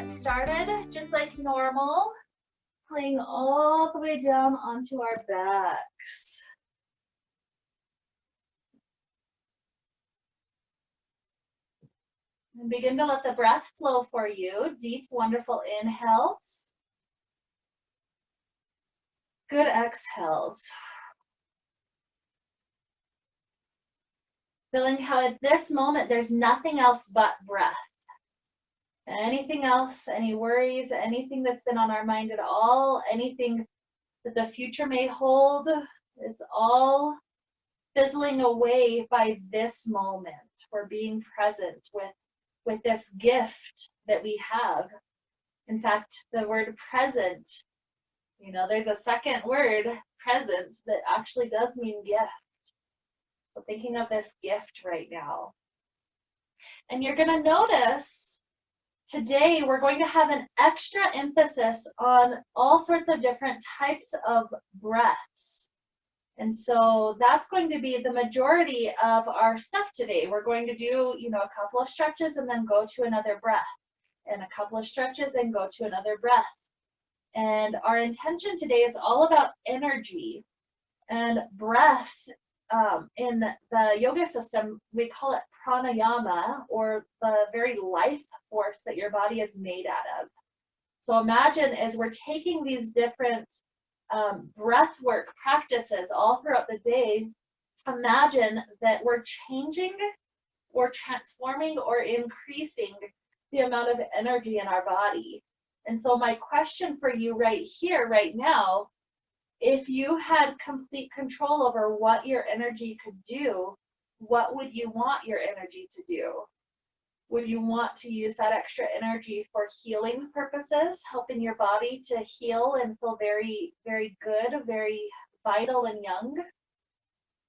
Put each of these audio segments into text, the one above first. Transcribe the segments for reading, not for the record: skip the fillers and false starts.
get started just like normal, playing all the way down onto our backs. And begin to let the breath flow for you. Deep, wonderful inhales. Good exhales. Feeling how at this moment there's nothing else but breath. Anything else, any worries, anything that's been on our mind at all, anything that the future may hold, it's all fizzling away by this moment. We're being present with this gift that we have. In fact, the word present, there's a second word, present, that actually does mean gift. So thinking of this gift right now. And you're going to notice today we're going to have an extra emphasis on all sorts of different types of breaths. And so that's going to be the majority of our stuff today. We're going to do, a couple of stretches and then go to another breath, and a couple of stretches and go to another breath. And our intention today is all about energy and breath. In the yoga system, we call it pranayama, or the very life force that your body is made out of. So imagine as we're taking these different breathwork practices all throughout the day, imagine that we're changing or transforming or increasing the amount of energy in our body. And so my question for you right here, right now, if you had complete control over what your energy could do, what would you want your energy to do? Would you want to use that extra energy for healing purposes, helping your body to heal and feel very, very good, very vital and young?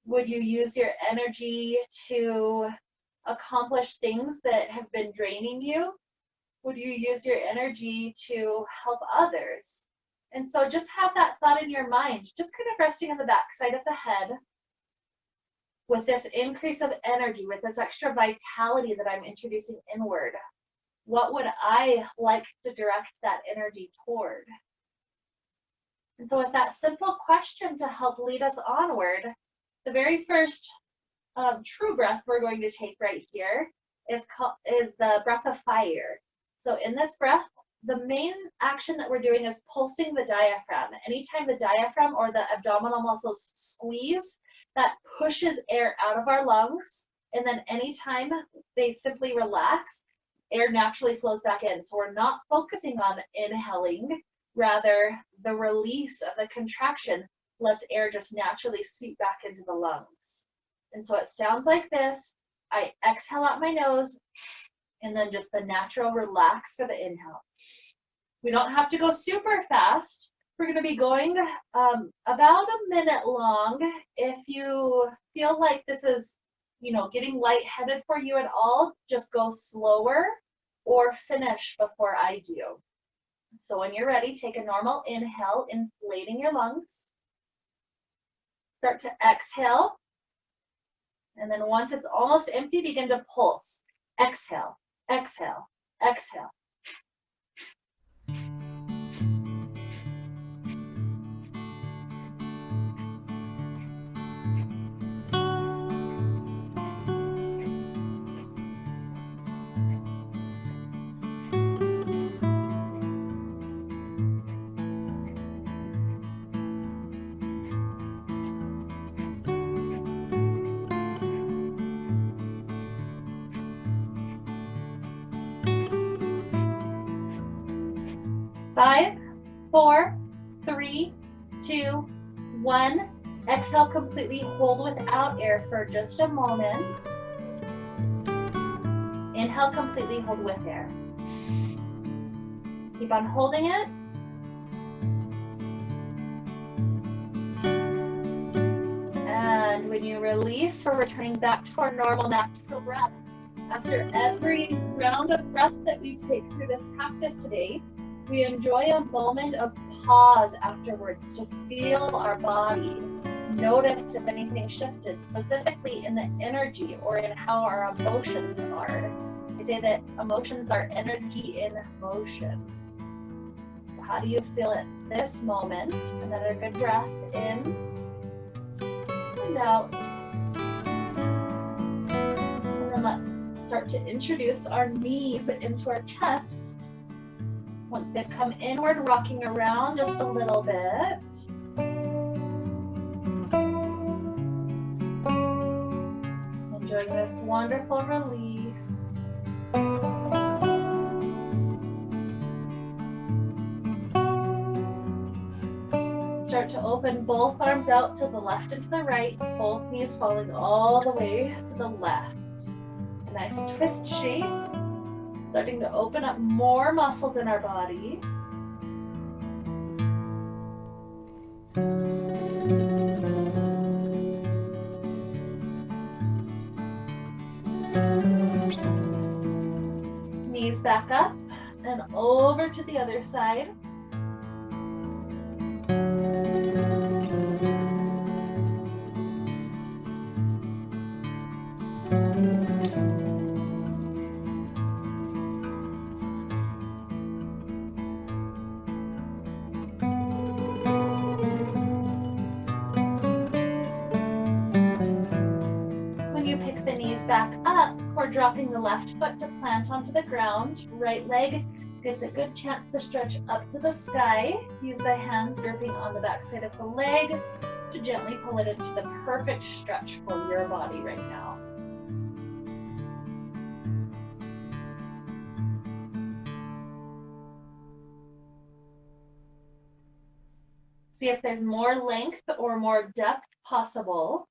Would you use your energy to accomplish things that have been draining you? Would you use your energy to help others? And so just have that thought in your mind, just kind of resting on the back side of the head with this increase of energy, with this extra vitality that I'm introducing inward. What would I like to direct that energy toward? And so with that simple question to help lead us onward, the very first true breath we're going to take right here is the breath of fire. So in this breath, the main action that we're doing is pulsing the diaphragm. Anytime the diaphragm or the abdominal muscles squeeze, that pushes air out of our lungs. And then anytime they simply relax, air naturally flows back in. So we're not focusing on inhaling, rather the release of the contraction lets air just naturally seep back into the lungs. And so it sounds like this. I exhale out my nose, and then just the natural relax for the inhale. We don't have to go super fast. We're going to be going about a minute long. If you feel like this is, getting lightheaded for you at all, just go slower or finish before I do. So when you're ready, take a normal inhale, inflating your lungs. Start to exhale. And then once it's almost empty, begin to pulse. Exhale. Exhale, exhale. Five, 4, 3, 2, 1. Exhale completely. Hold without air for just a moment. Inhale completely. Hold with air. Keep on holding it. And when you release, we're returning back to our normal natural breath. After every round of breath that we take through this practice today, we enjoy a moment of pause afterwards to feel our body. Notice if anything shifted, specifically in the energy or in how our emotions are. They say that emotions are energy in motion. So how do you feel at this moment? Another good breath in and out. And then let's start to introduce our knees into our chest. Once they've come inward, rocking around just a little bit. Enjoying this wonderful release. Start to open both arms out to the left and to the right, both knees falling all the way to the left. A nice twist shape, starting to open up more muscles in our body. Knees back up and over to the other side. When you pick the knees back up, we're dropping the left foot to plant onto the ground. Right leg gets a good chance to stretch up to the sky. Use the hands gripping on the back side of the leg to gently pull it into the perfect stretch for your body right now. See if there's more length or more depth possible.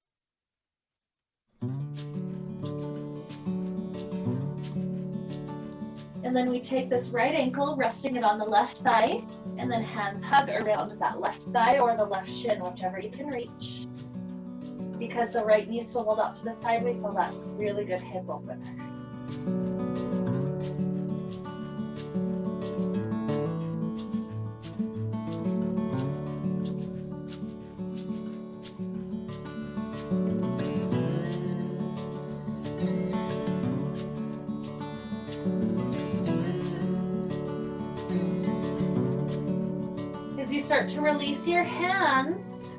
And then we take this right ankle, resting it on the left thigh, and then hands hug around that left thigh or the left shin, whichever you can reach. Because the right knee swiveled out to the side, we feel that really good hip opener. Start to release your hands.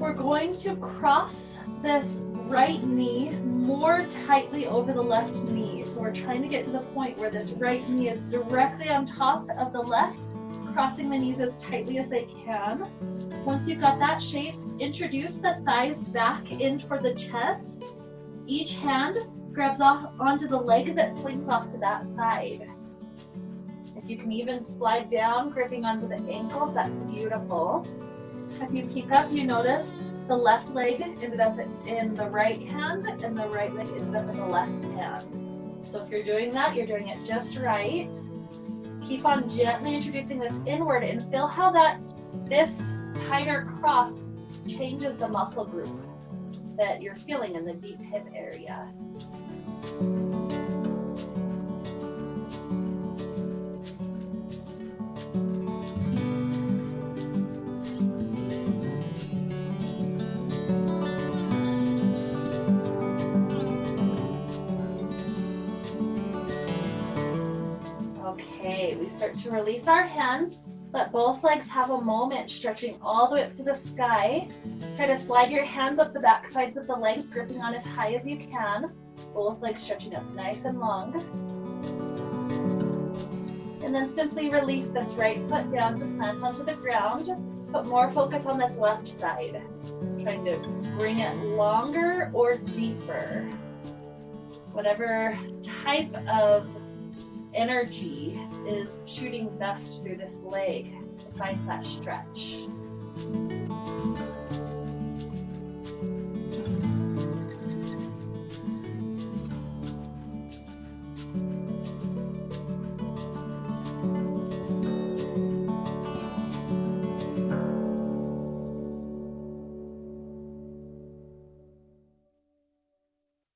We're going to cross this right knee more tightly over the left knee. So we're trying to get to the point where this right knee is directly on top of the left, crossing the knees as tightly as they can. Once you've got that shape, introduce the thighs back in toward the chest. Each hand grabs off onto the leg that flings off to that side. You can even slide down, gripping onto the ankles. That's beautiful. If you keep up, you notice the left leg ended up in the right hand and the right leg ended up in the left hand. So if you're doing that, you're doing it just right. Keep on gently introducing this inward and feel how this tighter cross changes the muscle group that you're feeling in the deep hip area. Okay, we start to release our hands. Let both legs have a moment, stretching all the way up to the sky. Try to slide your hands up the back sides of the legs, gripping on as high as you can. Both legs stretching up nice and long. And then simply release this right foot down to plant onto the ground. Put more focus on this left side. Trying to bring it longer or deeper. Whatever type of energy is shooting best through this leg to find that stretch.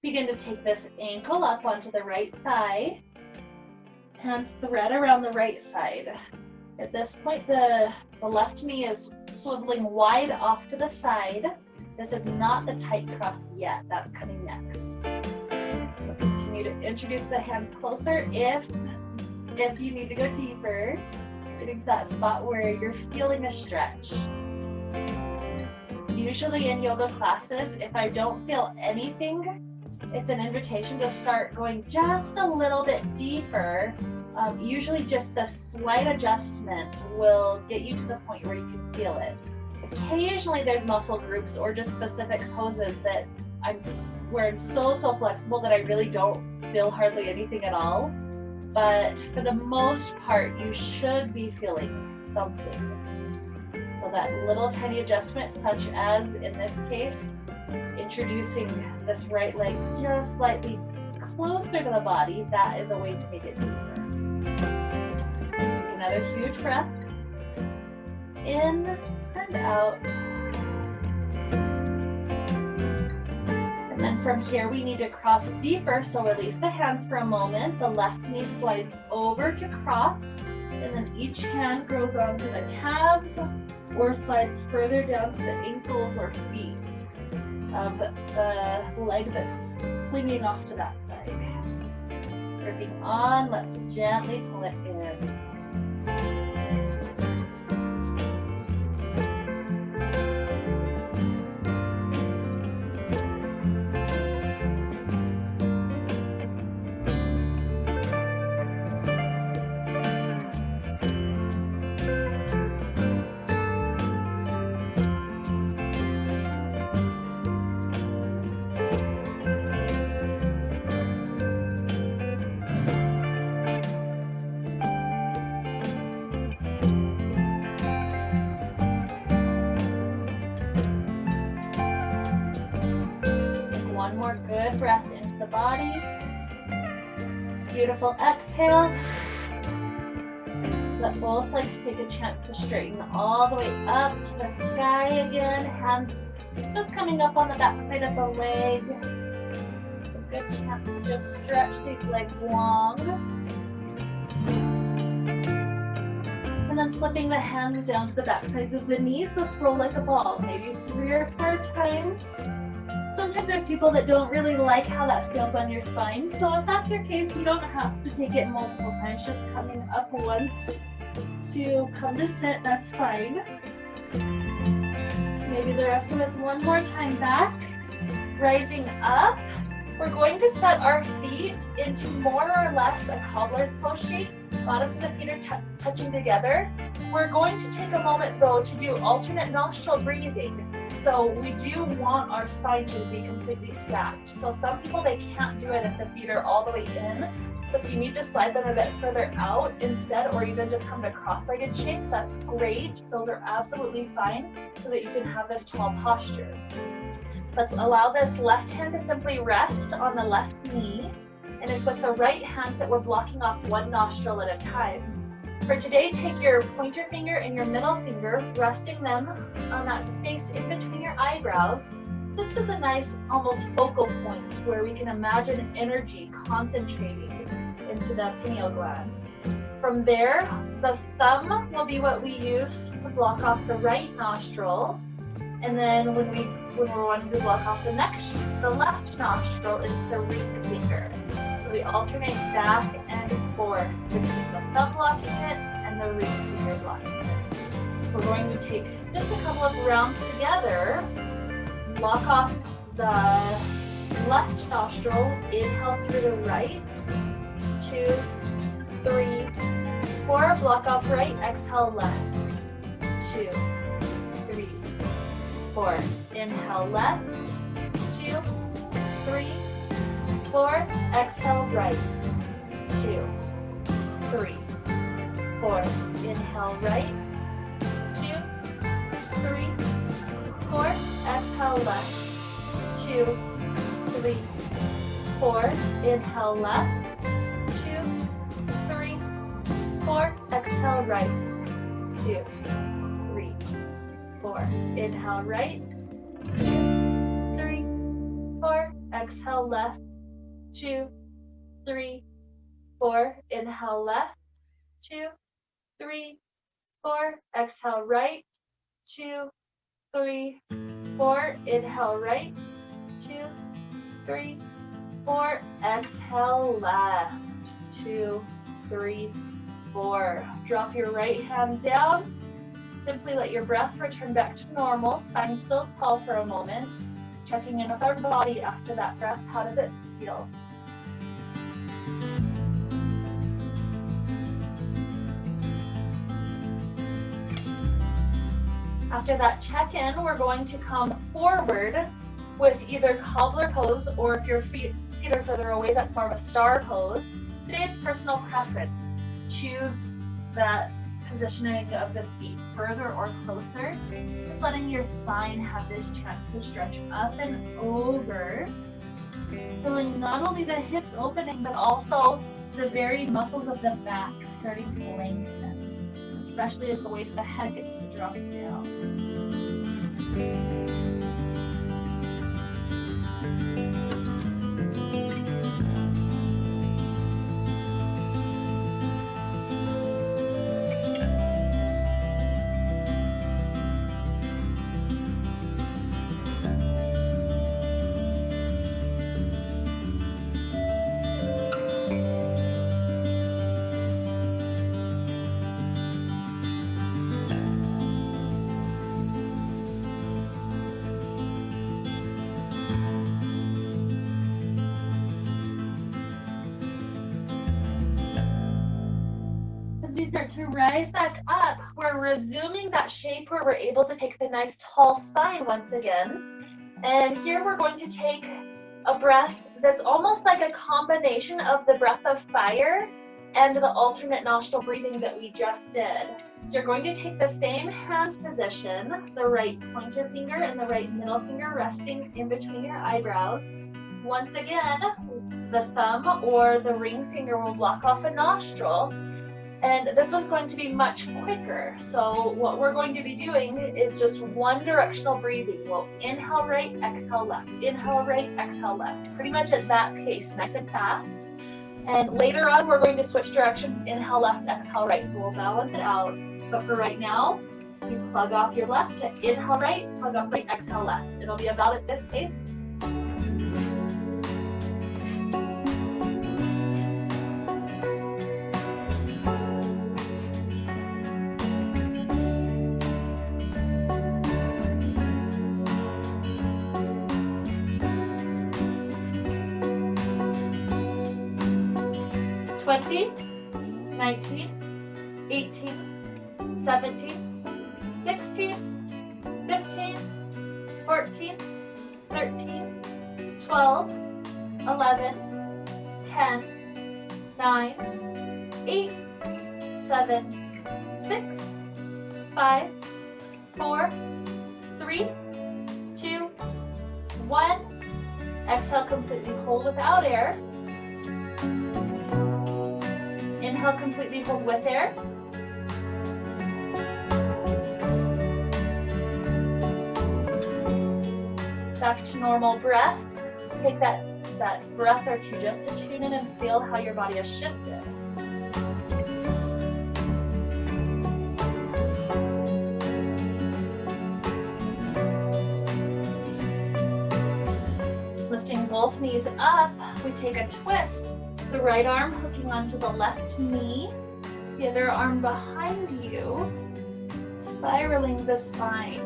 Begin to take this ankle up onto the right thigh. Hands thread around the right side. At this point, the left knee is swiveling wide off to the side. This is not the tight cross yet. That's coming next. So continue to introduce the hands closer if you need to go deeper, getting to that spot where you're feeling a stretch. Usually in yoga classes, if I don't feel anything, it's an invitation to start going just a little bit deeper. Usually just the slight adjustment will get you to the point where you can feel it. Occasionally there's muscle groups or just specific poses that where I'm so flexible that I really don't feel hardly anything at all. But for the most part, you should be feeling something. So that little tiny adjustment, such as in this case, introducing this right leg just slightly closer to the body, that is a way to make it deeper. Take another huge breath. In and out. And then from here, we need to cross deeper. So release the hands for a moment. The left knee slides over to cross. And then each hand grows onto the calves or slides further down to the ankles or feet of the leg that's clinging off to that side. Gripping on, let's gently pull it in. One more good breath into the body. Beautiful exhale. Let both legs take a chance to straighten all the way up to the sky again. Hands just coming up on the back side of the leg. A good chance to just stretch these legs long. And then slipping the hands down to the back sides of the knees. Let's roll like a ball, maybe 3 or 4 times. Sometimes there's people that don't really like how that feels on your spine. So if that's your case, you don't have to take it multiple times. Just coming up once to come to sit, that's fine. Maybe the rest of us one more time back. Rising up, we're going to set our feet into more or less a cobbler's pose shape. Bottoms of the feet are touching together. We're going to take a moment though to do alternate nostril breathing. So we do want our spine to be completely stacked. So some people, they can't do it if the feet are all the way in. So if you need to slide them a bit further out instead, or even just come to cross-legged shape, that's great. Those are absolutely fine so that you can have this tall posture. Let's allow this left hand to simply rest on the left knee. And it's with the right hand that we're blocking off one nostril at a time. For today, take your pointer finger and your middle finger, resting them on that space in between your eyebrows. This is a nice, almost focal point where we can imagine energy concentrating into the pineal gland. From there, the thumb will be what we use to block off the right nostril. And then when we're wanting to block off the left nostril is the ring finger. We alternate back and forth between the thumb blocking it and the ring finger blocking it. We're going to take just a couple of rounds together. Block off the left nostril. Inhale through the right. 2, 3, 4. Block off right. Exhale left. 2, 3, 4. Inhale left. 2, 3, 4. Exhale right. 2, 3, 4. Inhale right. 2, 3, 4. Exhale left. 2, 3, 4. Inhale left. 2, 3, 4. Exhale right. 2, 3, 4. Inhale right. 2, 3, 4. Exhale left. 2, 3, 4. Inhale left. 2, 3, 4. Exhale right. 2, 3, 4. Inhale right. 2, 3, 4. Exhale, left. 2, 3, 4. Drop your right hand down. Simply let your breath return back to normal. Spine still tall for a moment. Checking in with our body after that breath. How does it feel? After that check-in, we're going to come forward with either cobbler pose, or if your feet are further away, that's more of a star pose. Today it's personal preference. Choose that positioning of the feet, further or closer. Just letting your spine have this chance to stretch up and over. Feeling not only the hips opening, but also the very muscles of the back starting to lengthen, especially as the weight of the head gets to drop down. As we start to rise back up, we're resuming that shape where we're able to take the nice tall spine once again. And here we're going to take a breath that's almost like a combination of the breath of fire and the alternate nostril breathing that we just did. So you're going to take the same hand position, the right pointer finger and the right middle finger resting in between your eyebrows. Once again, the thumb or the ring finger will block off a nostril. And this one's going to be much quicker. So what we're going to be doing is just one directional breathing. We'll inhale right, exhale left. Inhale right, exhale left. Pretty much at that pace, nice and fast. And later on, we're going to switch directions, inhale left, exhale right. So we'll balance it out. But for right now, you plug off your left to inhale right, plug off right, exhale left. It'll be about at this pace. Twenty, 19, 18, 17, 16, 15, 14, 13, 12, 11, 10, 9, 8, 7, 6, 5, 4, 3, 2, 1. Exhale, completely hold without air. Inhale, completely hold with air. Back to normal breath. Take that breath or two just to tune in and feel how your body has shifted. Lifting both knees up, we take a twist. The right arm hooking onto the left knee, the other arm behind you, spiraling the spine.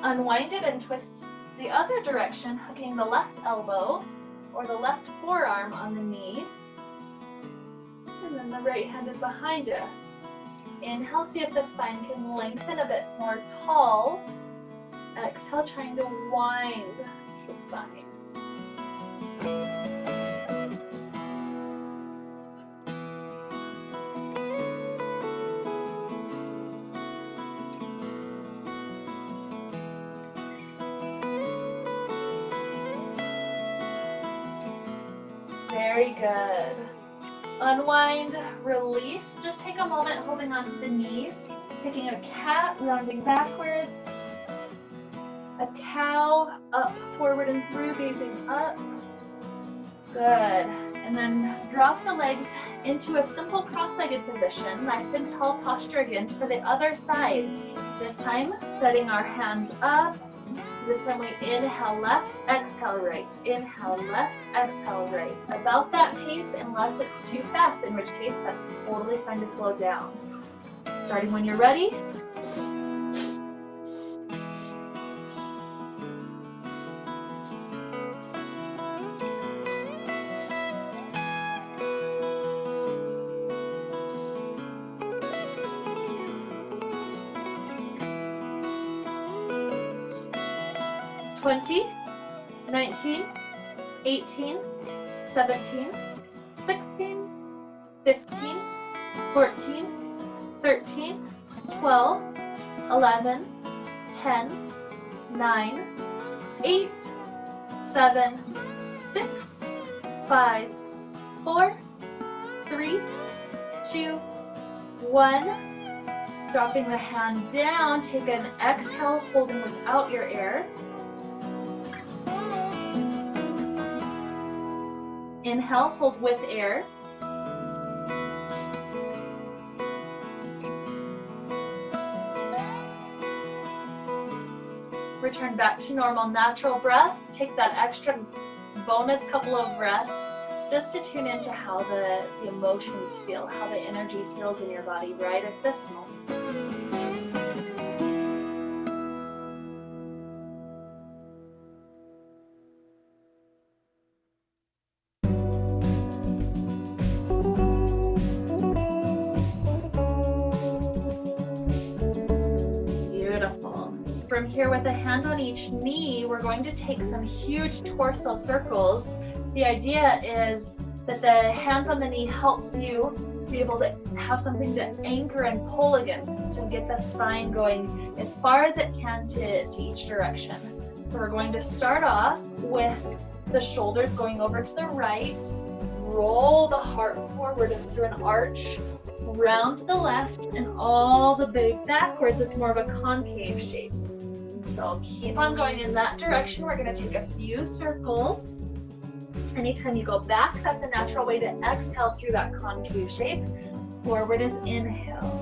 Unwind it and twist the other direction, hooking the left elbow or the left forearm on the knee. And then the right hand is behind us. Inhale, see if the spine can lengthen a bit more tall. Exhale, trying to wind the spine. Very good. Unwind, release. Just take a moment holding onto the knees, taking a cat, rounding backwards. A cow, up, forward and through, gazing up. Good. And then drop the legs into a simple cross-legged position, nice and tall posture again for the other side. This time, setting our hands up. This time we inhale left, exhale right. Inhale left, exhale right. About that pace unless it's too fast, in which case that's totally fine to slow down. Starting when you're ready. 20, 19, 18, 17, 16, 15, 14, 13, 12, 11, 10, 9, 8, 7, 6, 5, 4, 3, 2, 1. Dropping the hand down, take an exhale, holding without your air. Inhale, hold with air. Return back to normal, natural breath. Take that extra bonus couple of breaths just to tune into how the emotions feel, how the energy feels in your body right at this moment. From here, with a hand on each knee, we're going to take some huge torso circles. The idea is that the hands on the knee helps you to be able to have something to anchor and pull against to get the spine going as far as it can to each direction. So we're going to start off with the shoulders going over to the right, roll the heart forward through an arch, round to the left, and all the way backwards. It's more of a concave shape. So keep on going in that direction. We're going to take a few circles. Anytime you go back, that's a natural way to exhale through that concave shape. Forward is inhale.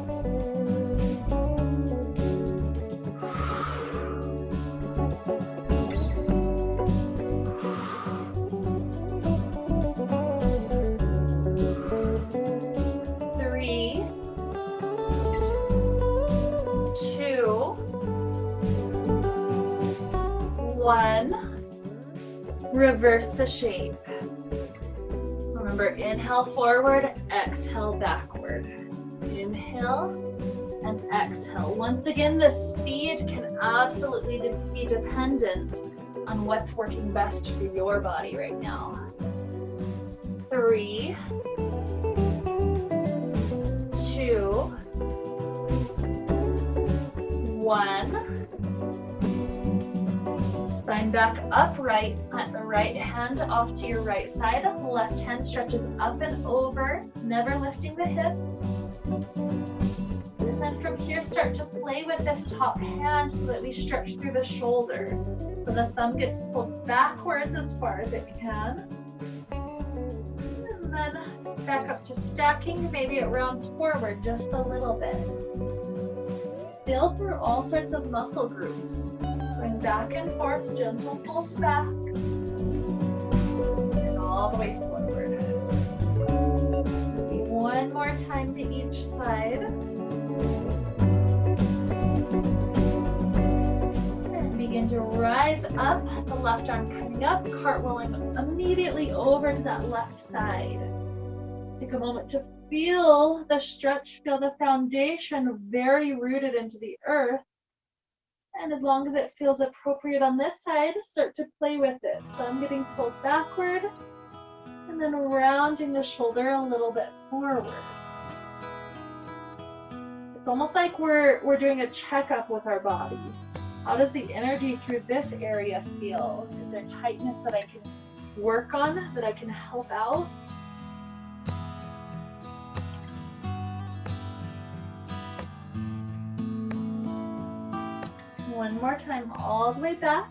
Reverse the shape. Remember, inhale forward, exhale backward. Inhale and exhale. Once again, the speed can absolutely be dependent on what's working best for your body right now. 3, 2, 1. Spine back upright, plant the right hand off to your right side. The left hand stretches up and over, never lifting the hips. And then from here, start to play with this top hand so that we stretch through the shoulder. So the thumb gets pulled backwards as far as it can. And then back up to stacking. Maybe it rounds forward just a little bit. Feel through all sorts of muscle groups. Going back and forth, gentle pulse back, and all the way forward. Maybe one more time to each side. And begin to rise up, the left arm coming up, cartwheeling immediately over to that left side. Take a moment to feel the stretch, feel the foundation very rooted into the earth. And as long as it feels appropriate on this side, start to play with it. Thumb getting pulled backward, and then rounding the shoulder a little bit forward. It's almost like we're doing a checkup with our body. How does the energy through this area feel? Is there tightness that I can work on, that I can help out? One more time, all the way back.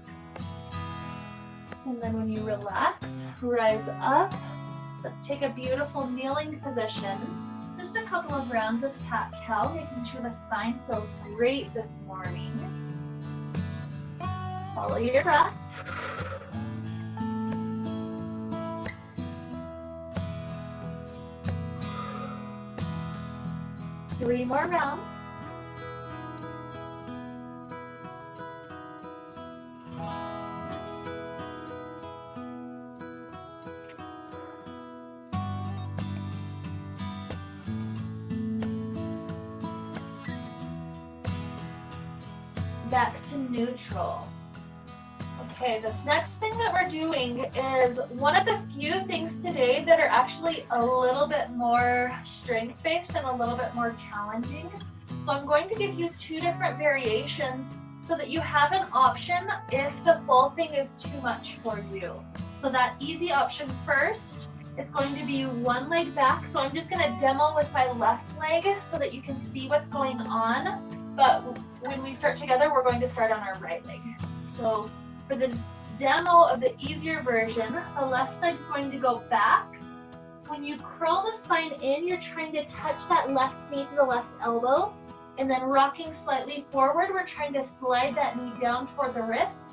And then when you relax, rise up, Let's take a beautiful kneeling position. Just a couple of rounds of cat-cow, making sure the spine feels great this morning. Follow your breath. 3 more rounds. Back to neutral. Okay, this next thing that we're doing is one of the few things today that are actually a little bit more strength-based and a little bit more challenging. So I'm going to give you 2 different variations so that you have an option if the full thing is too much for you. So that easy option first, it's going to be 1 leg back. So I'm just going to demo with my left leg so that you can see what's going on. But when we start together, we're going to start on our right leg. So for the demo of the easier version, the left leg is going to go back. When you curl the spine in, you're trying to touch that left knee to the left elbow, and then rocking slightly forward, we're trying to slide that knee down toward the wrist,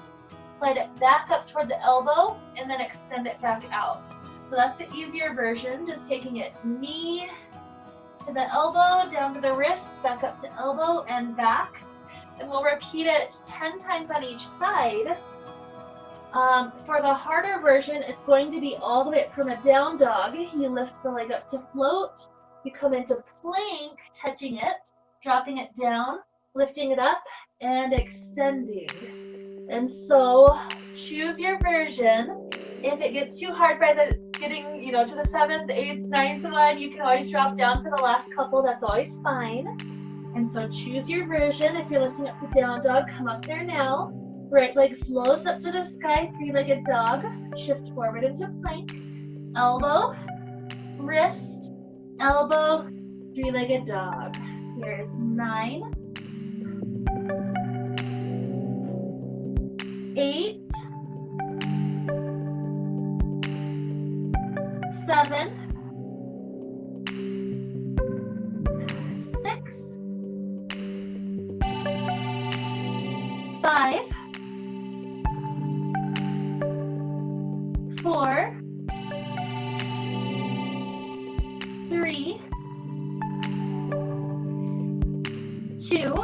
slide it back up toward the elbow, and then extend it back out. So that's the easier version, just taking it knee to the elbow, down to the wrist, back up to elbow, and back. And we'll repeat it 10 times on each side. For the harder version, it's going to be all the way up from a down dog. You lift the leg up to float. You come into plank, touching it, dropping it down, lifting it up, and extending. And so choose your version. If it gets too hard by the getting, to the 7th, 8th, 9th one, you can always drop down for the last couple. That's always fine. And so choose your version. If you're lifting up to down dog, come up there now. Right leg floats up to the sky, 3-legged dog. Shift forward into plank. Elbow, wrist, elbow, 3-legged dog. Here's 9, 8, 7, 6, 5, 4, 3, 2,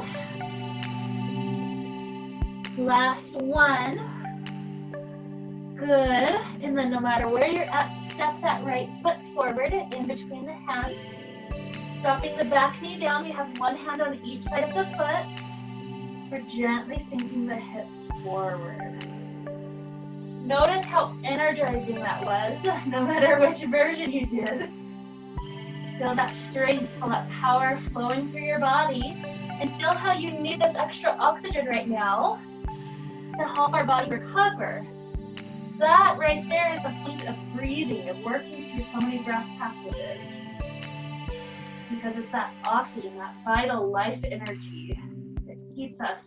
last one. Good. And then no matter where you're at, step that right foot forward in between the hands. Dropping the back knee down, you have 1 hand on each side of the foot. We're gently sinking the hips forward. Notice how energizing that was, no matter which version you did. Feel that strength, feel that power flowing through your body, and feel how you need this extra oxygen right now to help our body recover. That right there is the point of breathing, of working through so many breath practices. Because it's that oxygen, that vital life energy that keeps us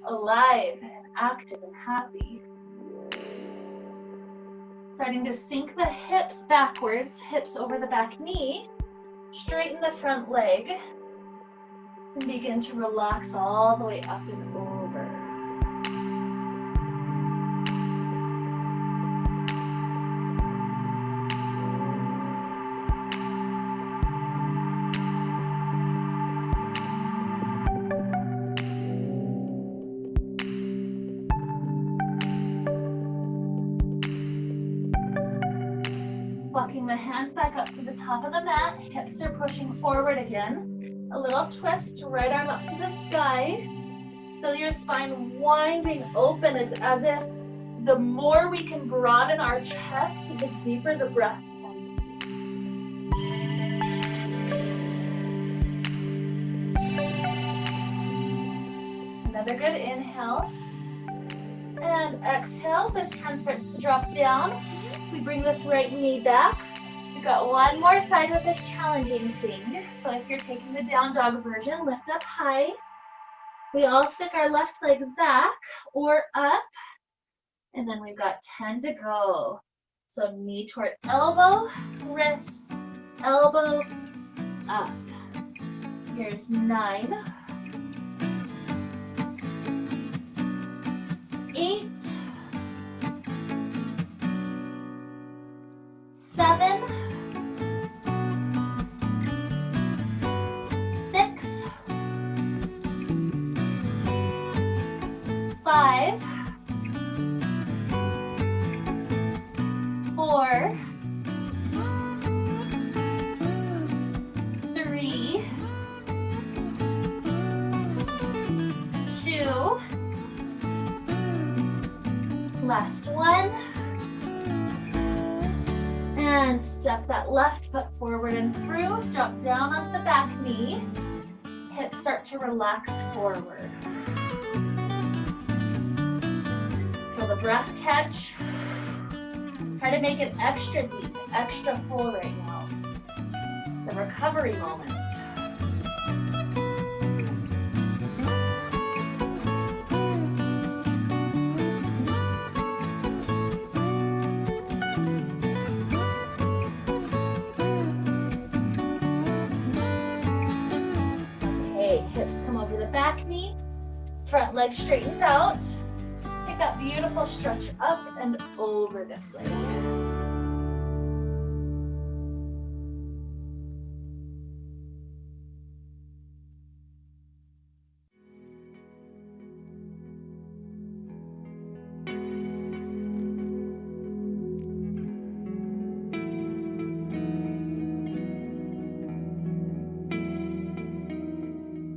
alive and active and happy. Starting to sink the hips backwards, hips over the back knee. Straighten the front leg. And begin to relax all the way up and over. Walking the hands back up to the top of the mat, hips are pushing forward again. A little twist, right arm up to the sky. Feel your spine winding open. It's as if the more we can broaden our chest, the deeper the breath can be. Another good inhale. And exhale, this hand starts to drop down. We bring this right knee back. We've got one more side with this challenging thing. So if you're taking the down dog version, lift up high. We all stick our left legs back or up. And then we've got 10 to go. So knee toward elbow, wrist, elbow, up. Here's 9, 8, 7, 6, 5, 4, 3, 2, last one, and step that left foot forward and through, drop down onto the back knee, hips start to relax forward. Feel the breath catch. Try to make it extra deep, extra full right now. The recovery moment. Okay, hips come over the back knee, front leg straightens out. Take that beautiful stretch up and over this leg.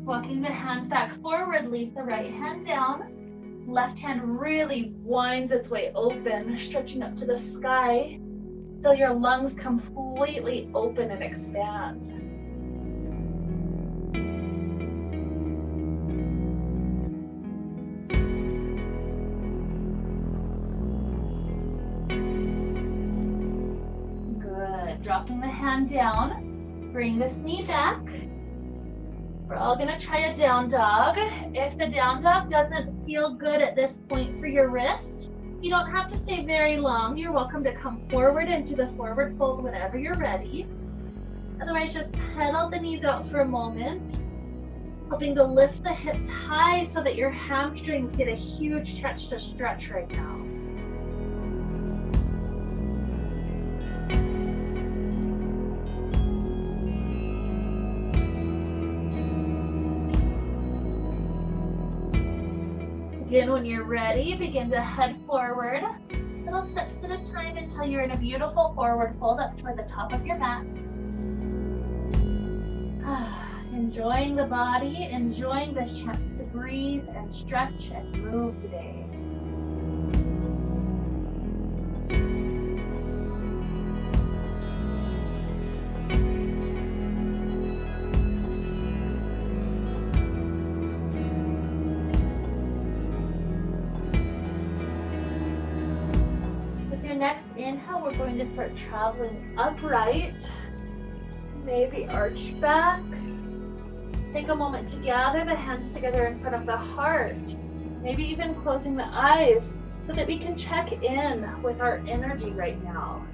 Walking the hands back forward, leave the right hand down. Left hand really winds its way open, stretching up to the sky. Feel your lungs completely open and expand. Good. Dropping the hand down. Bring this knee back. We're all gonna try a down dog. If the down dog doesn't feel good at this point for your wrist, you don't have to stay very long. You're welcome to come forward into the forward fold whenever you're ready. Otherwise, just pedal the knees out for a moment, helping to lift the hips high so that your hamstrings get a huge chance to stretch right now. Again, when you're ready, begin to head forward, little steps at a time until you're in a beautiful forward fold up toward the top of your mat. Enjoying the body, enjoying this chance to breathe and stretch and move today. Next inhale, we're going to start traveling upright. Maybe arch back. Take a moment to gather the hands together in front of the heart. Maybe even closing the eyes so that we can check in with our energy right now.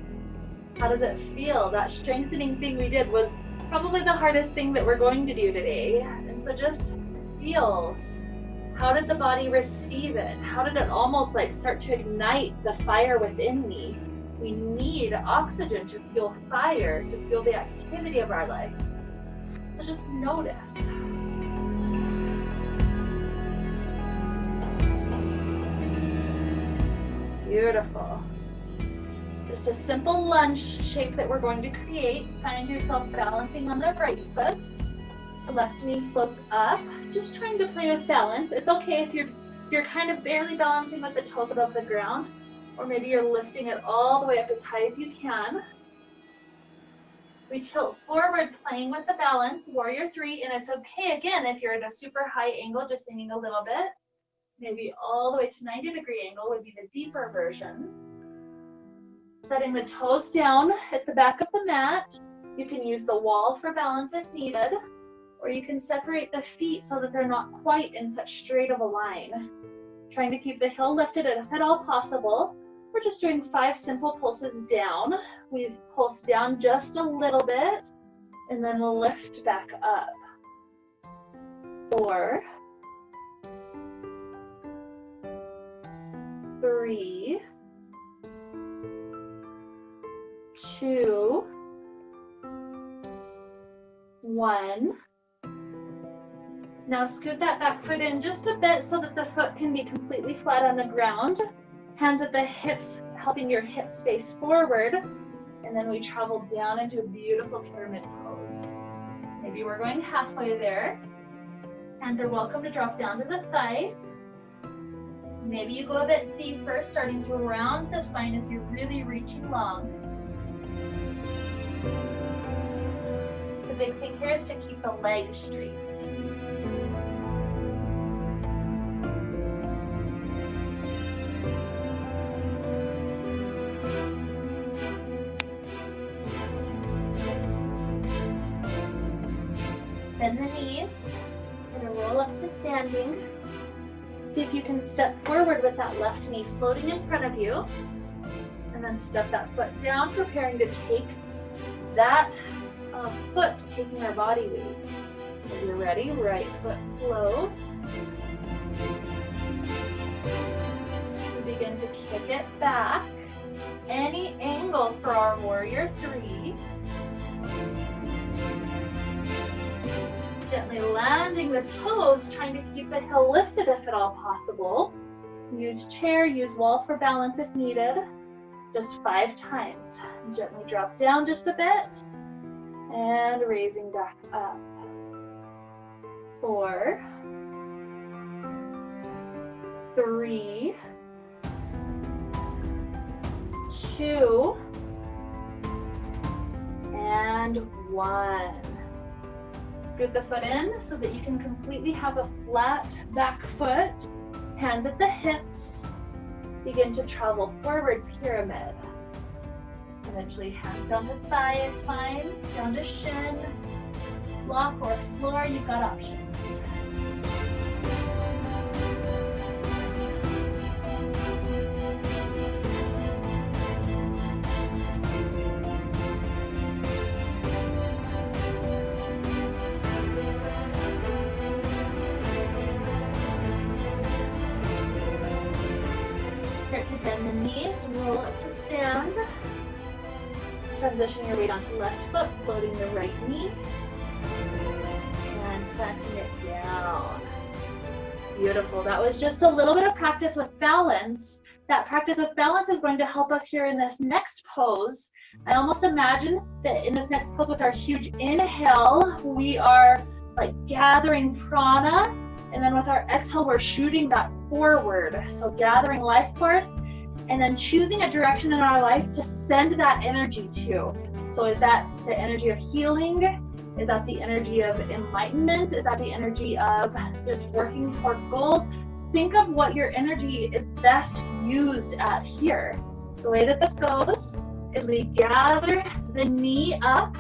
How does it feel? That strengthening thing we did was probably the hardest thing that we're going to do today. And so just feel. How did the body receive it? How did it almost like start to ignite the fire within me? We need oxygen to fuel fire, to fuel the activity of our life. So just notice. Beautiful. Just a simple lunge shape that we're going to create. Find yourself balancing on the right foot. The left knee floats up. Just trying to play with balance. It's okay if you're kind of barely balancing with the toes above the ground, or maybe you're lifting it all the way up as high as you can. We tilt forward, playing with the balance, warrior 3, and it's okay again if you're at a super high angle, just leaning a little bit. Maybe all the way to 90-degree angle would be the deeper version. Setting the toes down at the back of the mat. You can use the wall for balance if needed, or you can separate the feet so that they're not quite in such straight of a line. Trying to keep the heel lifted if at all possible. We're just doing 5 simple pulses down. We've pulsed down just a little bit and then lift back up. 4, 3, 2, 1. Now scoot that back foot in just a bit so that the foot can be completely flat on the ground. Hands at the hips, helping your hips face forward. And then we travel down into a beautiful pyramid pose. Maybe we're going halfway there. Hands are welcome to drop down to the thigh. Maybe you go a bit deeper, starting to round the spine as you're really reaching long. The big thing here is to keep the legs straight. Bend the knees. We're going to roll up to standing. See if you can step forward with that left knee floating in front of you. And then step that foot down, preparing to take that foot, taking our body weight. As you're ready, right foot floats. We begin to kick it back. Any angle for our warrior 3. Gently landing the toes, trying to keep the heel lifted if at all possible. Use chair, use wall for balance if needed. Just 5 times. Gently drop down just a bit. And raising back up. 4, 3, 2, and 1. Scoot the foot in so that you can completely have a flat back foot. Hands at the hips. Begin to travel forward, pyramid. Eventually hands down to thigh is fine, down to shin, block or floor, you've got options. Start to bend the knees, roll up to stand. Transition your weight onto left foot, floating the right knee, and planting it down. Beautiful. That was just a little bit of practice with balance. That practice with balance is going to help us here in this next pose. I almost imagine that in this next pose with our huge inhale, we are like gathering prana, and then with our exhale, we're shooting that forward. So gathering life force, and then choosing a direction in our life to send that energy to. So is that the energy of healing? Is that the energy of enlightenment? Is that the energy of just working toward goals? Think of what your energy is best used at here. The way that this goes is we gather the knee up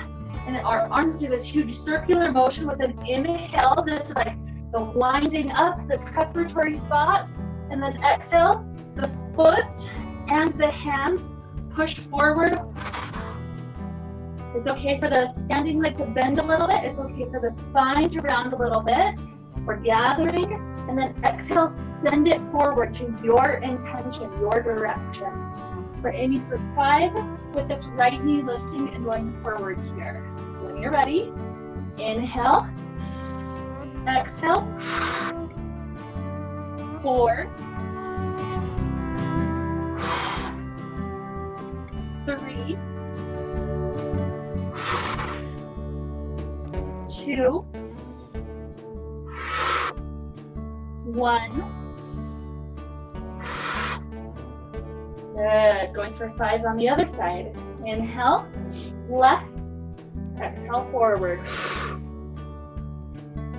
and our arms do this huge circular motion with an inhale. This is like the winding up, the preparatory spot. And then exhale, the foot and the hands push forward. It's okay for the standing leg to bend a little bit. It's okay for the spine to round a little bit. We're gathering, and then exhale, send it forward to your intention, your direction. We're aiming for 5 with this right knee lifting and going forward here. So when you're ready, inhale, exhale, 4, 3, 2, 1. Good. Going for 5 on the other side. Inhale, left, exhale, forward.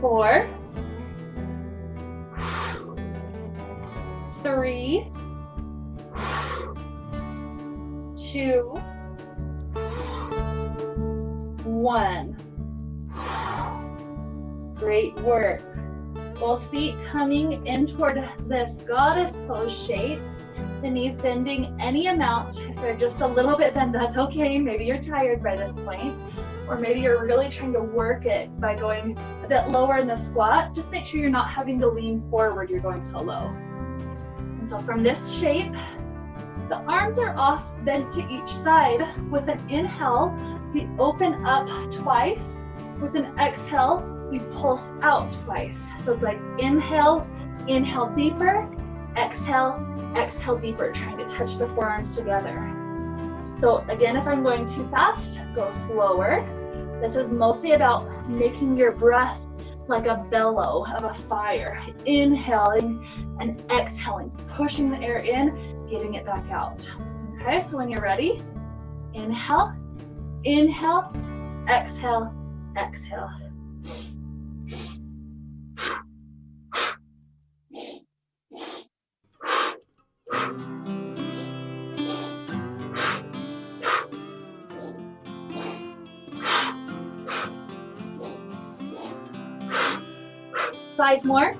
4, 3, 2, 1. Great work. Both feet coming in toward this goddess pose shape. The knees bending any amount. If they're just a little bit bent, that's okay. Maybe you're tired by this point, or maybe you're really trying to work it by going a bit lower in the squat. Just make sure you're not having to lean forward, you're going so low. And so from this shape, the arms are off, bent to each side. With an inhale, we open up twice. With an exhale, we pulse out twice. So it's like inhale, inhale deeper, exhale, exhale deeper, trying to touch the forearms together. So again, if I'm going too fast, go slower. This is mostly about making your breath like a bellow of a fire. Inhaling and exhaling, pushing the air in, getting it back out. Okay, so when you're ready, inhale, inhale, exhale, exhale. 5 more.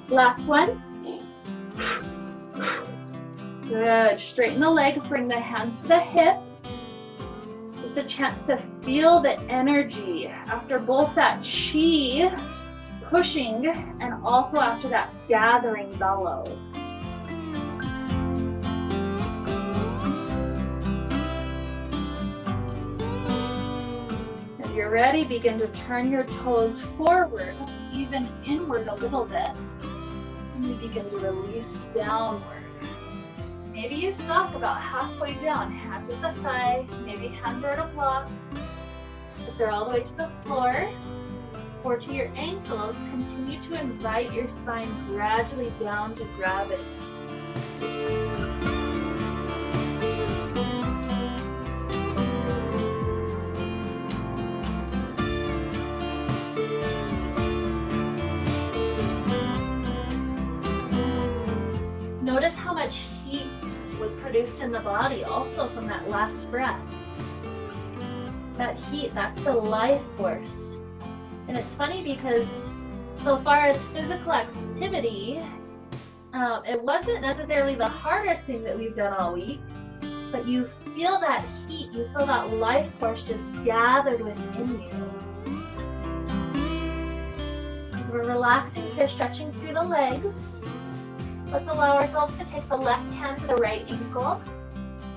Last one. Good. Straighten the legs, bring the hands to the hips. Just a chance to feel the energy after both that chi pushing and also after that gathering bellow. As you're ready, begin to turn your toes forward, even inward a little bit. And we begin to release downward. Maybe you stop about halfway down, hands at the thigh, maybe hands are at a block. If they're all the way to the floor or to your ankles, continue to invite your spine gradually down to gravity. Notice how much heat was produced in the body also from that last breath. That heat, that's the life force. And it's funny because so far as physical activity, it wasn't necessarily the hardest thing that we've done all week, but you feel that heat, you feel that life force just gathered within you. As we're relaxing here, stretching through the legs. Let's allow ourselves to take the left hand to the right ankle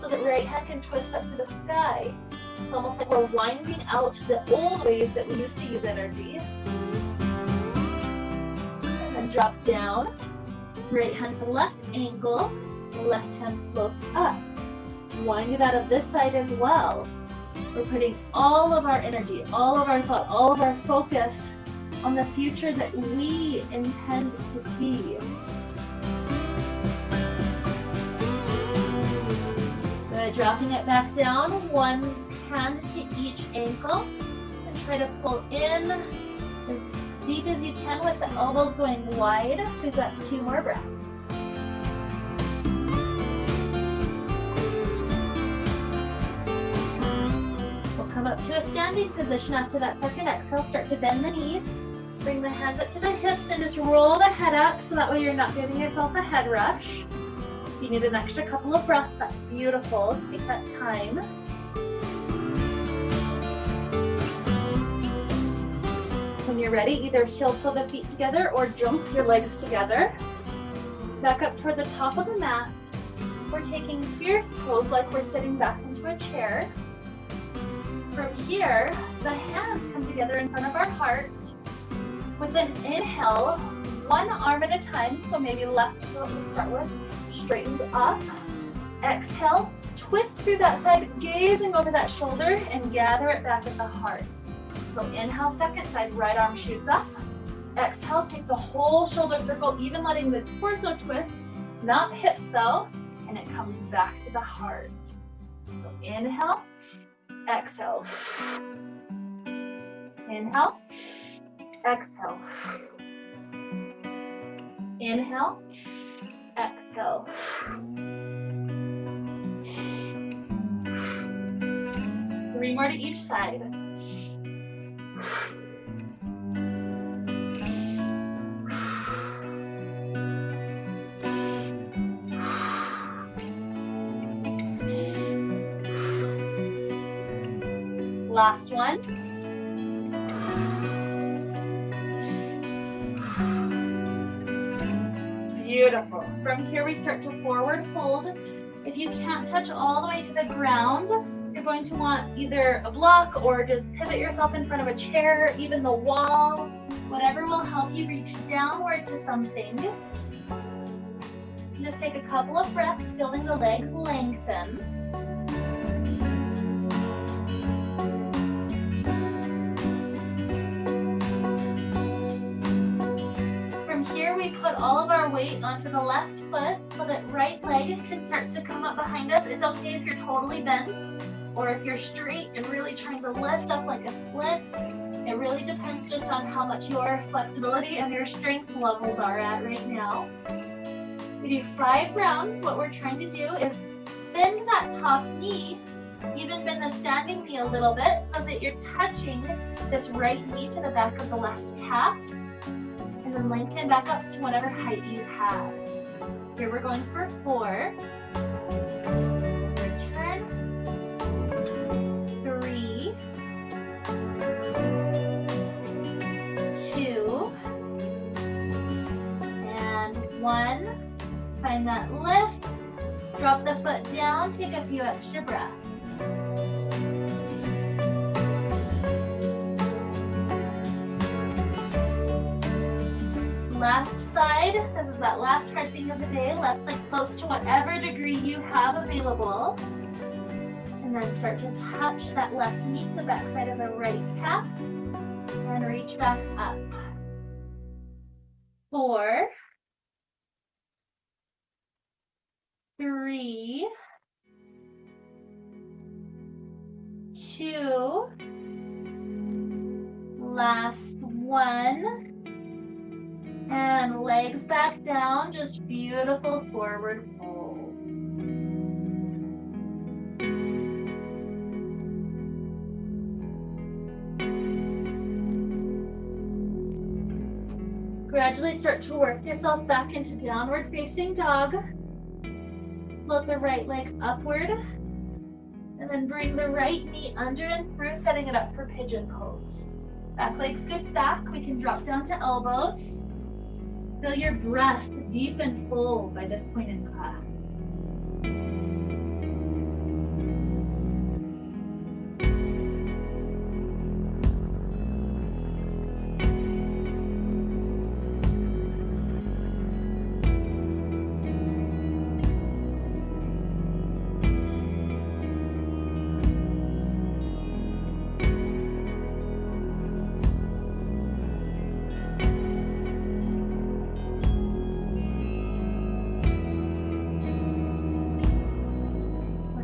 so that right hand can twist up to the sky. It's almost like we're winding out the old ways that we used to use energy. And then drop down. Right hand to left ankle. The left hand floats up. Wind it out of this side as well. We're putting all of our energy, all of our thought, all of our focus on the future that we intend to see. Good. Dropping it back down, one hand to each ankle, and try to pull in as deep as you can with the elbows going wide. We've got 2 more breaths. We'll come up to a standing position after that second exhale. Start to bend the knees. Bring the hands up to the hips and just roll the head up so that way you're not giving yourself a head rush. If you need an extra couple of breaths, that's beautiful. Take that time. When you're ready, either heel toe the feet together or jump your legs together. Back up toward the top of the mat. We're taking fierce pose like we're sitting back into a chair. From here, the hands come together in front of our heart. With an inhale, one arm at a time, so maybe left foot we'll start with, straightens up. Exhale, twist through that side, gazing over that shoulder, and gather it back at the heart. So inhale, second side, right arm shoots up. Exhale, take the whole shoulder circle, even letting the torso twist, not hips though, and it comes back to the heart. So inhale, exhale. Inhale, exhale. Inhale, exhale. 3 more to each side. Last one. Beautiful. From here we start to forward fold. If you can't touch all the way to the ground, you're going to want either a block or just pivot yourself in front of a chair, even the wall, whatever will help you reach downward to something. Just take a couple of breaths, feeling the legs lengthen. We put all of our weight onto the left foot so that right leg can start to come up behind us. It's okay if you're totally bent or if you're straight and really trying to lift up like a split. It really depends just on how much your flexibility and your strength levels are at right now. We do 5 rounds. What we're trying to do is bend that top knee, even bend the standing knee a little bit so that you're touching this right knee to the back of the left calf. And then lengthen back up to whatever height you have. Here we're going for 4. Return. 3. 2. And 1. Find that lift. Drop the foot down. Take a few extra breaths. Last side, this is that last hard thing of the day. Left leg close to whatever degree you have available. And then start to touch that left knee to the back side of the right calf. And reach back up. 4. 3. 2. Last 1. And legs back down, just beautiful forward fold. Gradually start to work yourself back into downward facing dog. Float the right leg upward. And then bring the right knee under and through, setting it up for pigeon pose. Back leg scoots back. We can drop down to elbows. Feel your breath deep and full by this point in class.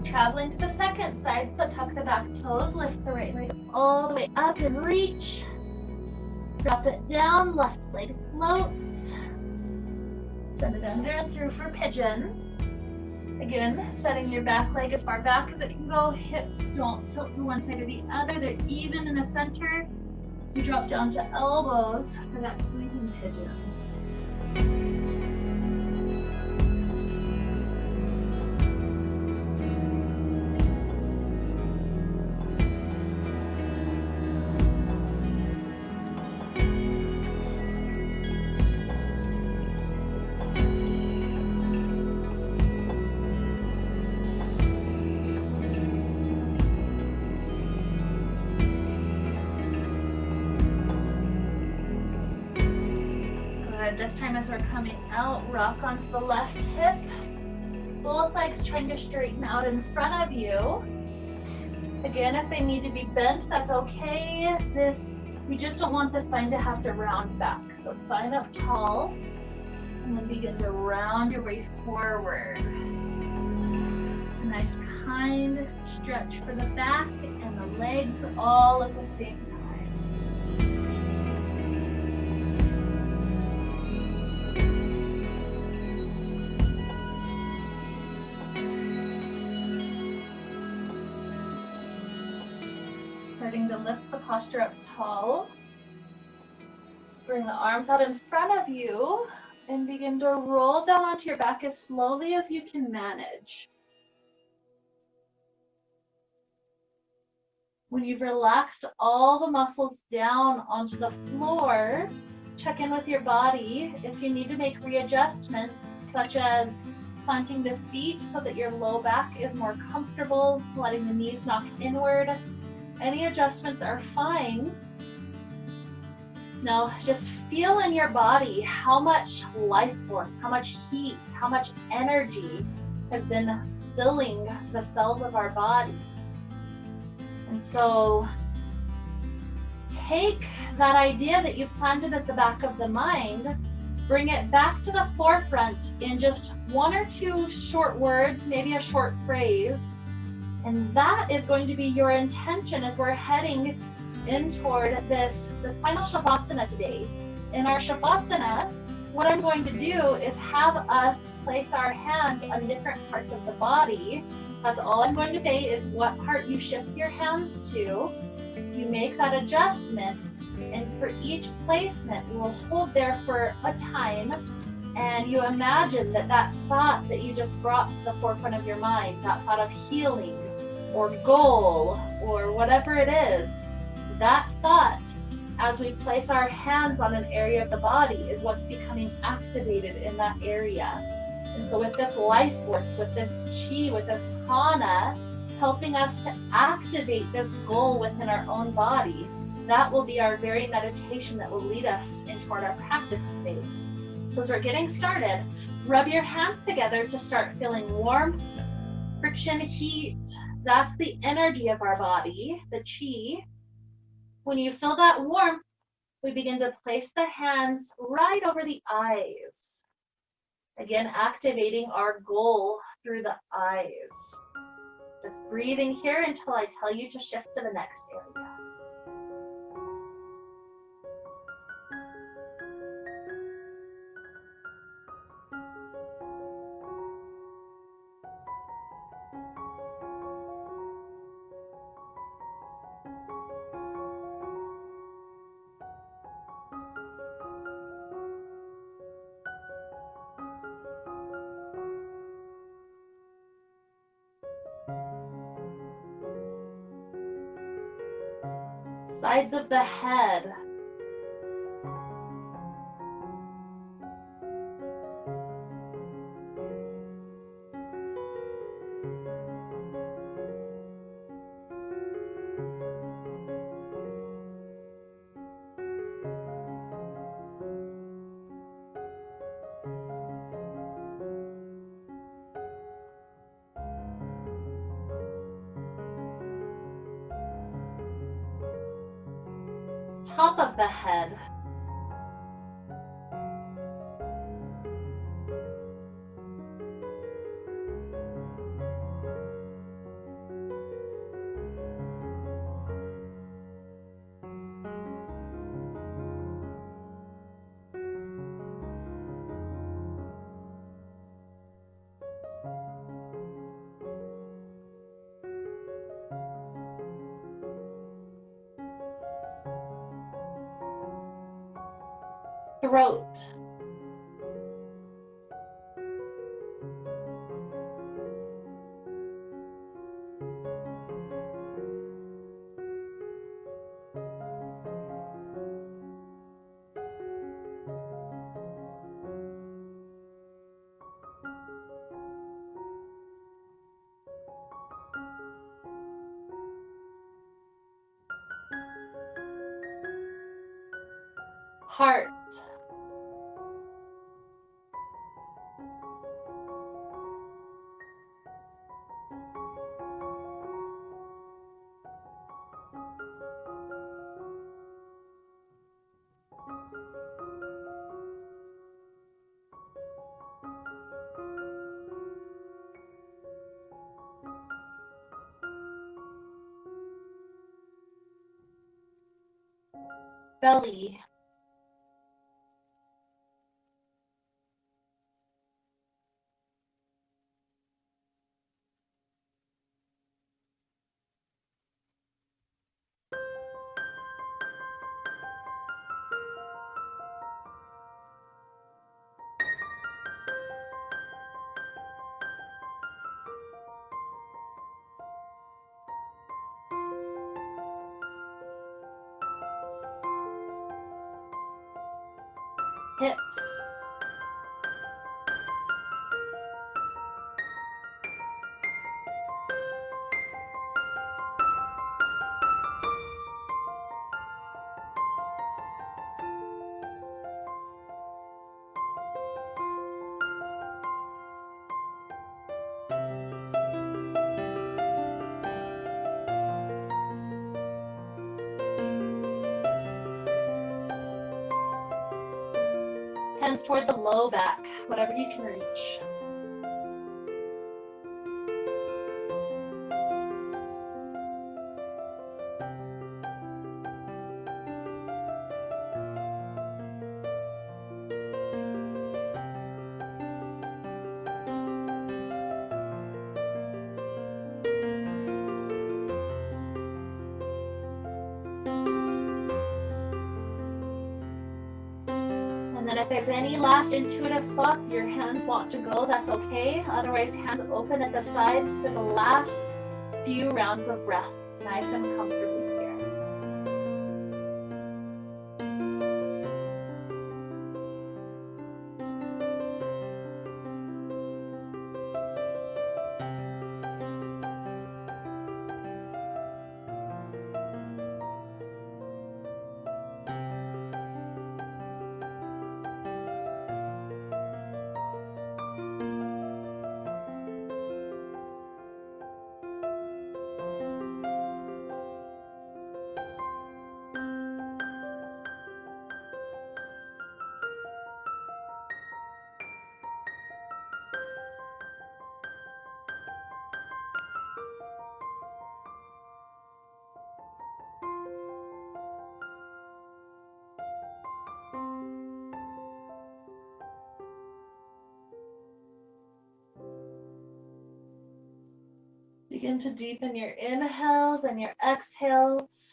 Traveling to the second side, so tuck the back toes, lift the right leg all the way up and reach. Drop it down, left leg floats. Send it under and through for pigeon. Again, setting your back leg as far back as it can go. Hips don't tilt to one side or the other. They're even in the center. You drop down to elbows for that sleeping pigeon. This time as we're coming out, rock onto the left hip. Both legs trying to straighten out in front of you. Again, if they need to be bent, that's okay. We just don't want the spine to have to round back. So spine up tall, and then begin to round your way forward. A nice kind stretch for the back and the legs all at the same time. posture up tall. Bring the arms out in front of you and begin to roll down onto your back as slowly as you can manage. When you've relaxed all the muscles down onto the floor, check in with your body. If you need to make readjustments, such as planting the feet so that your low back is more comfortable, letting the knees knock inward, any adjustments are fine. Now, just feel in your body how much life force, how much heat, how much energy has been filling the cells of our body. And so take that idea that you planted at the back of the mind, bring it back to the forefront in just one or two short words, maybe a short phrase. And that is going to be your intention as we're heading in toward this final Shavasana today. In our Shavasana, what I'm going to do is have us place our hands on different parts of the body. That's all I'm going to say is what part you shift your hands to. You make that adjustment, and for each placement, we'll hold there for a time, and you imagine that thought that you just brought to the forefront of your mind, that thought of healing or goal or whatever it is, that thought, as we place our hands on an area of the body, is what's becoming activated in that area. And so with this life force, with this chi, with this prana, helping us to activate this goal within our own body, that will be our very meditation that will lead us into our practice today. So as we're getting started, rub your hands together to start feeling warmth, friction, heat. That's the energy of our body, the chi. When you feel that warmth, we begin to place the hands right over the eyes. Again, activating our goal through the eyes. Just breathing here until I tell you to shift to the next area. Sides of the head. Top of the head. Throat. Heart. Belly. hips. Hands toward the low back, whatever you can reach. And then if there's any last intuitive spots your hands want to go, that's okay. Otherwise, hands open at the sides for the last few rounds of breath, nice and comfortably here. Begin to deepen your inhales and your exhales.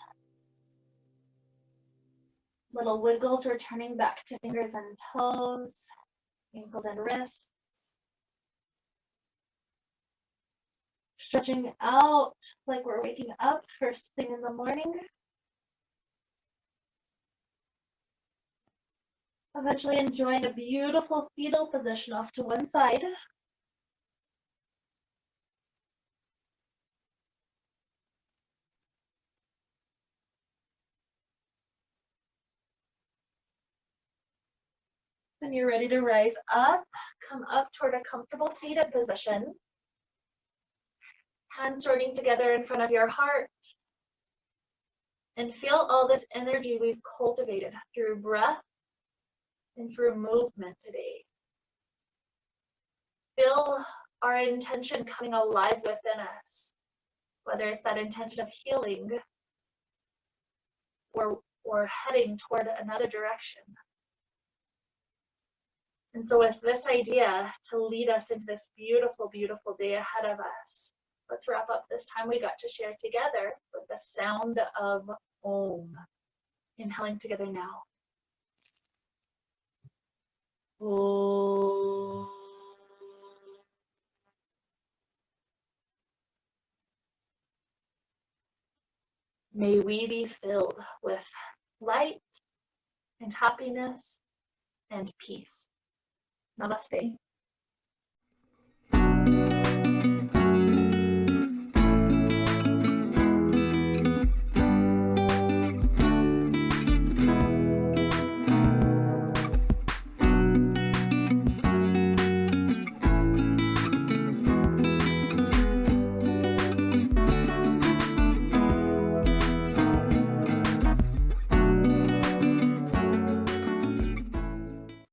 Little wiggles returning back to fingers and toes, ankles and wrists. Stretching out like we're waking up first thing in the morning. Eventually enjoying a beautiful fetal position off to one side. When you're ready to rise up, come up toward a comfortable seated position. Hands joining together in front of your heart. And feel all this energy we've cultivated through breath and through movement today. Feel our intention coming alive within us, whether it's that intention of healing or heading toward another direction. And so with this idea to lead us into this beautiful, beautiful day ahead of us, let's wrap up this time we got to share together with the sound of Om. Inhaling together now. Om. May we be filled with light and happiness and peace. Namaste.